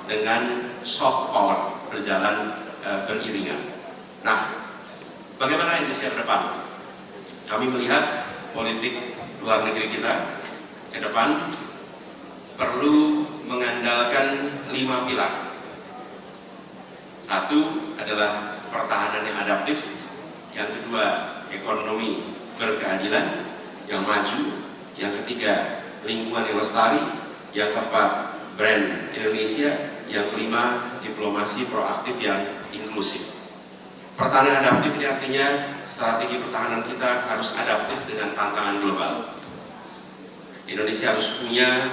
dengan soft power berjalan beriringan. Nah, bagaimana Indonesia ke depan? Kami melihat politik luar negeri kita ke depan perlu mengandalkan 5 pilar. Satu adalah pertahanan yang adaptif, yang kedua ekonomi berkeadilan yang maju, yang ketiga lingkungan yang lestari, yang keempat brand Indonesia, yang kelima diplomasi proaktif yang inklusif. Pertahanan adaptif ini artinya strategi pertahanan kita harus adaptif dengan tantangan global. Indonesia harus punya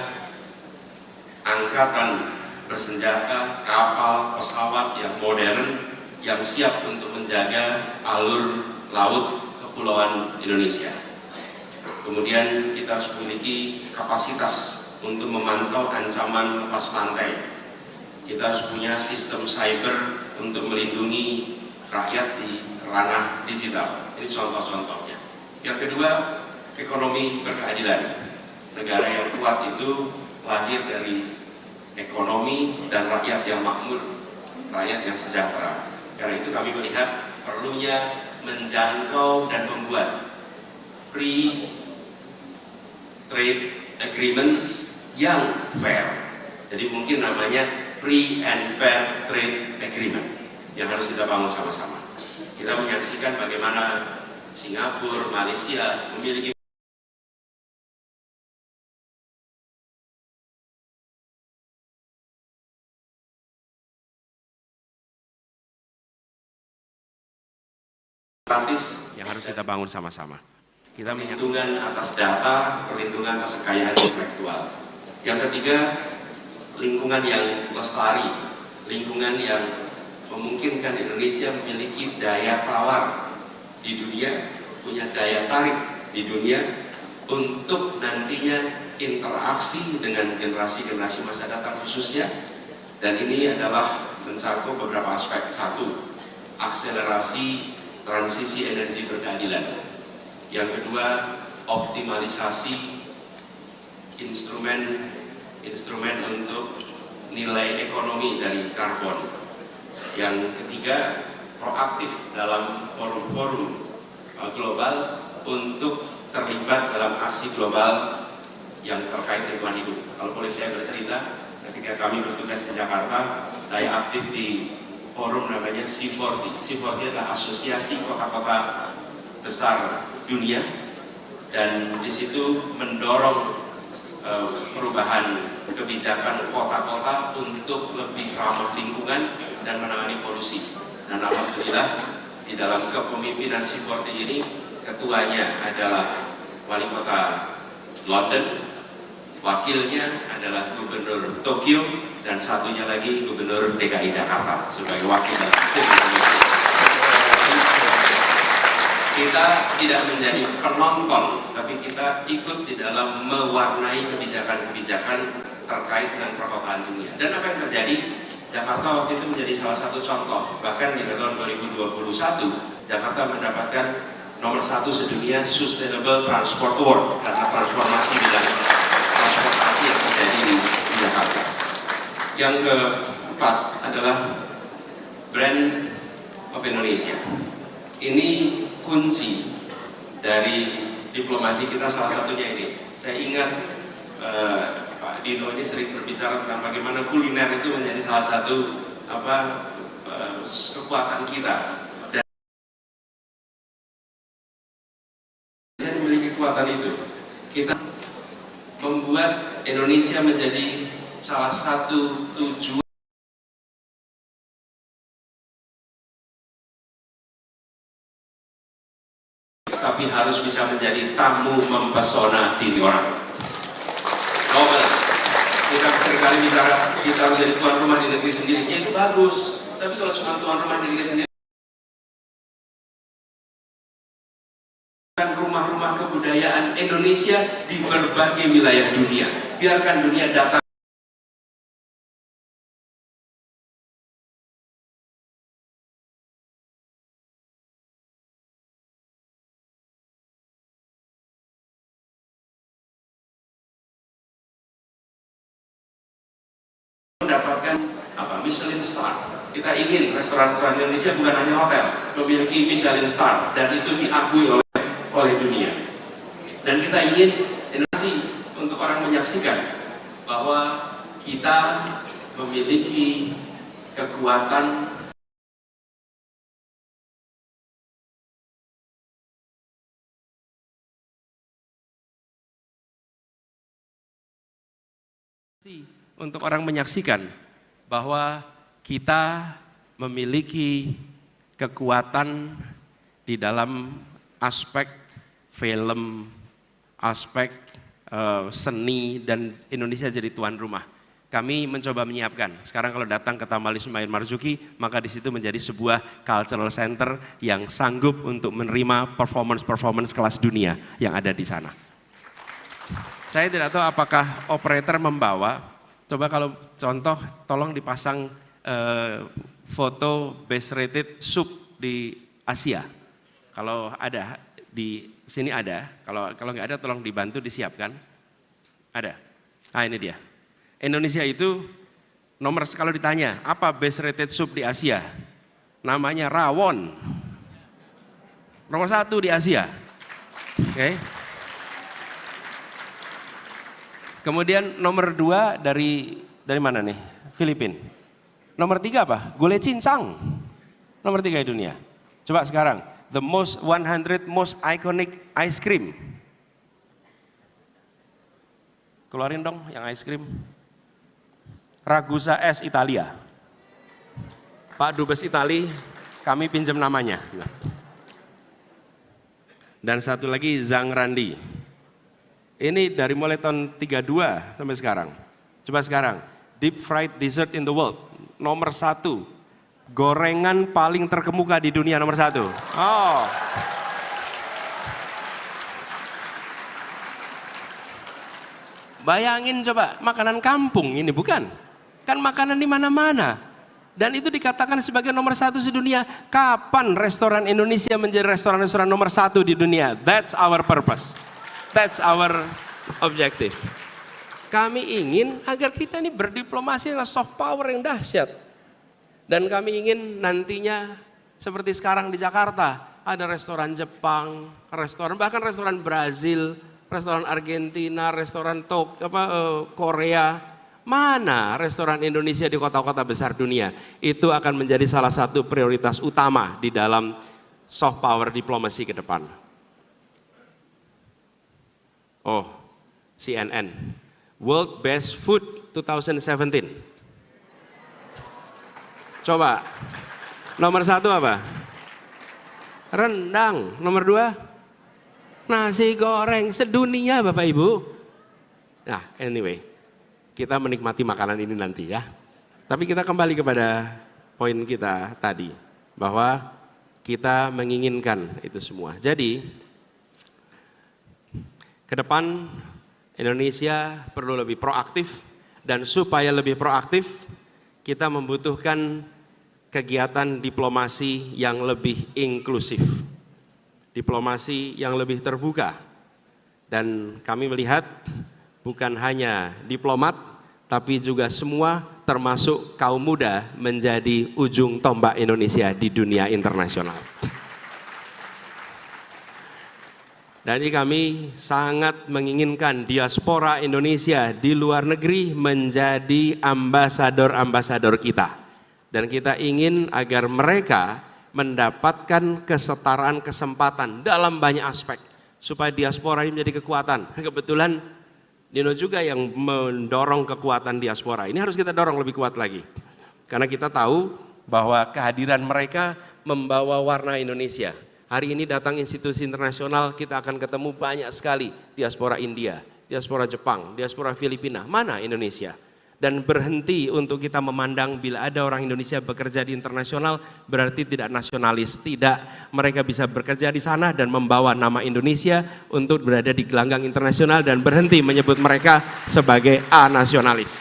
angkatan bersenjata, kapal, pesawat yang modern, yang siap untuk menjaga alur laut kepulauan Indonesia. Kemudian kita harus memiliki kapasitas untuk memantau ancaman lepas pantai. Kita harus punya sistem cyber untuk melindungi rakyat di ranah digital. Ini contoh-contohnya. Yang kedua, ekonomi berkeadilan. Negara yang kuat itu lahir dari ekonomi dan rakyat yang makmur, rakyat yang sejahtera. Karena itu kami melihat perlunya menjangkau dan membuat free trade agreements yang fair. Jadi mungkin namanya free and fair trade agreement yang harus kita bangun sama-sama. Kita menyaksikan bagaimana Singapura, Malaysia memiliki yang harus kita bangun sama-sama. Kita perlindungan atas data, perlindungan atas kekayaan intelektual. Yang ketiga, lingkungan yang lestari, lingkungan yang memungkinkan Indonesia memiliki daya tawar di dunia, punya daya tarik di dunia untuk nantinya interaksi dengan generasi-generasi masa datang khususnya. Dan ini adalah mencakup beberapa aspek. Satu, akselerasi transisi energi berkeadilan. Yang kedua, optimalisasi instrumen untuk nilai ekonomi dari karbon. Yang ketiga, proaktif dalam forum-forum global untuk terlibat dalam aksi global yang terkait lingkungan hidup. Kalau boleh saya bercerita, ketika kami bertugas di Jakarta, saya aktif di forum namanya C40. C40 adalah asosiasi kota-kota besar dunia, dan di situ mendorong perubahan kebijakan kota-kota untuk lebih ramah lingkungan dan menangani polusi. Dan alhamdulillah di dalam kepemimpinan C40 ini ketuanya adalah wali kota London, wakilnya adalah gubernur Tokyo, dan satunya lagi gubernur DKI Jakarta sebagai wakil dari kita tidak menjadi penonton, tapi kita ikut di dalam mewarnai kebijakan-kebijakan terkait dengan perkotaan dunia. Dan apa yang terjadi? Jakarta waktu itu menjadi salah satu contoh. Bahkan di tahun 2021, Jakarta mendapatkan nomor 1 sedunia Sustainable Transport Award karena transformasi bidang transportasi yang terjadi di Jakarta. Yang keempat adalah brand of Indonesia. Ini kunci dari diplomasi kita, salah satunya ini. Saya ingat Pak Dino ini sering berbicara tentang bagaimana kuliner itu menjadi salah satu kekuatan kita. Dan saya memiliki kekuatan itu. Kita membuat Indonesia menjadi salah satu tujuan tapi harus bisa menjadi tamu mempesona di orang. Nobel, kita seringkali bicara kita harus jadi tuan rumah di negeri sendiri, ya itu bagus. Tapi kalau cuma tuan rumah di negeri sendiri, rumah-rumah kebudayaan Indonesia di berbagai wilayah dunia. Biarkan dunia datang. Mendapatkan Michelin Star. Kita ingin restoran-restoran Indonesia bukan hanya hotel, memiliki Michelin Star, dan itu diakui oleh dunia. Dan kita ingin Indonesia untuk orang menyaksikan bahwa kita memiliki kekuatan untuk orang menyaksikan bahwa kita memiliki kekuatan di dalam aspek film, aspek seni, dan Indonesia jadi tuan rumah. Kami mencoba menyiapkan. Sekarang kalau datang ke Taman Ismail Marzuki, maka di situ menjadi sebuah cultural center yang sanggup untuk menerima performance kelas dunia yang ada di sana. Saya tidak tahu apakah operator membawa. Coba kalau contoh, tolong dipasang foto best rated sub di Asia. Kalau ada di sini ada, kalau nggak ada tolong dibantu disiapkan. Ada. Ah, ini dia. Indonesia itu nomor, kalau ditanya apa best rated sub di Asia, namanya rawon. Nomor 1 di Asia. Oke. Kemudian nomor 2 dari mana nih? Filipina. Nomor 3 apa? Gulai cincang. Nomor 3 di dunia. Coba sekarang, the 100 most iconic ice cream. Keluarin dong yang ice cream. Ragusa S Italia. Pak Dubes Itali, kami pinjam namanya. Dan satu lagi Zhang Randi. Ini dari mulai tahun 32 sampai sekarang. Coba sekarang, deep fried dessert in the world. Nomor 1, gorengan paling terkemuka di dunia nomor 1. Oh. Bayangin coba, makanan kampung ini bukan? Kan makanan di mana-mana. Dan itu dikatakan sebagai nomor 1 sedunia. Kapan restoran Indonesia menjadi restoran-restoran nomor 1 di dunia? That's our purpose. That's our objective. Kami ingin agar kita ini berdiplomasi dengan soft power yang dahsyat. Dan kami ingin nantinya seperti sekarang di Jakarta, ada restoran Jepang, bahkan restoran Brazil, restoran Argentina, restoran Korea. Mana restoran Indonesia di kota-kota besar dunia? Itu akan menjadi salah satu prioritas utama di dalam soft power diplomasi ke depan. Oh, CNN, World Best Food 2017. Coba, nomor 1 apa? Rendang. Nomor 2? Nasi goreng sedunia Bapak Ibu. Nah, anyway, kita menikmati makanan ini nanti ya. Tapi kita kembali kepada poin kita tadi, bahwa kita menginginkan itu semua. Jadi, ke depan Indonesia perlu lebih proaktif, dan supaya lebih proaktif kita membutuhkan kegiatan diplomasi yang lebih inklusif, diplomasi yang lebih terbuka. Dan kami melihat bukan hanya diplomat, tapi juga semua termasuk kaum muda menjadi ujung tombak Indonesia di dunia internasional. Jadi kami sangat menginginkan diaspora Indonesia di luar negeri menjadi ambasador-ambasador kita. Dan kita ingin agar mereka mendapatkan kesetaraan kesempatan dalam banyak aspek. Supaya diaspora ini menjadi kekuatan. Kebetulan Dino juga yang mendorong kekuatan diaspora. Ini harus kita dorong lebih kuat lagi. Karena kita tahu bahwa kehadiran mereka membawa warna Indonesia. Hari ini datang institusi internasional, kita akan ketemu banyak sekali diaspora India, diaspora Jepang, diaspora Filipina, mana Indonesia? Dan berhenti untuk kita memandang bila ada orang Indonesia bekerja di internasional berarti tidak nasionalis. Tidak, mereka bisa bekerja di sana dan membawa nama Indonesia untuk berada di gelanggang internasional, dan berhenti menyebut mereka sebagai anasionalis.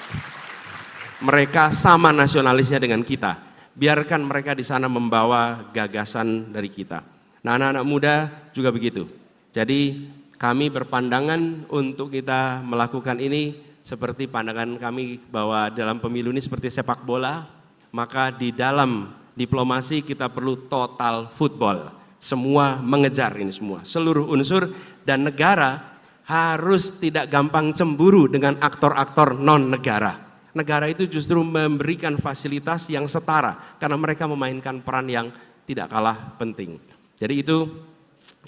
Mereka sama nasionalisnya dengan kita. Biarkan mereka di sana membawa gagasan dari kita. Nah, anak-anak muda juga begitu. Jadi kami berpandangan untuk kita melakukan ini seperti pandangan kami bahwa dalam pemilu ini seperti sepak bola, maka di dalam diplomasi kita perlu total football. Semua mengejar ini semua, seluruh unsur, dan negara harus tidak gampang cemburu dengan aktor-aktor non-negara. Negara itu justru memberikan fasilitas yang setara karena mereka memainkan peran yang tidak kalah penting. Jadi itu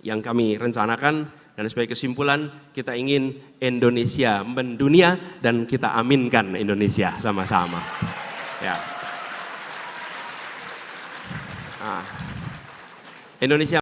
yang kami rencanakan, dan sebagai kesimpulan kita ingin Indonesia mendunia dan kita aminkan Indonesia sama-sama. Ya. Indonesia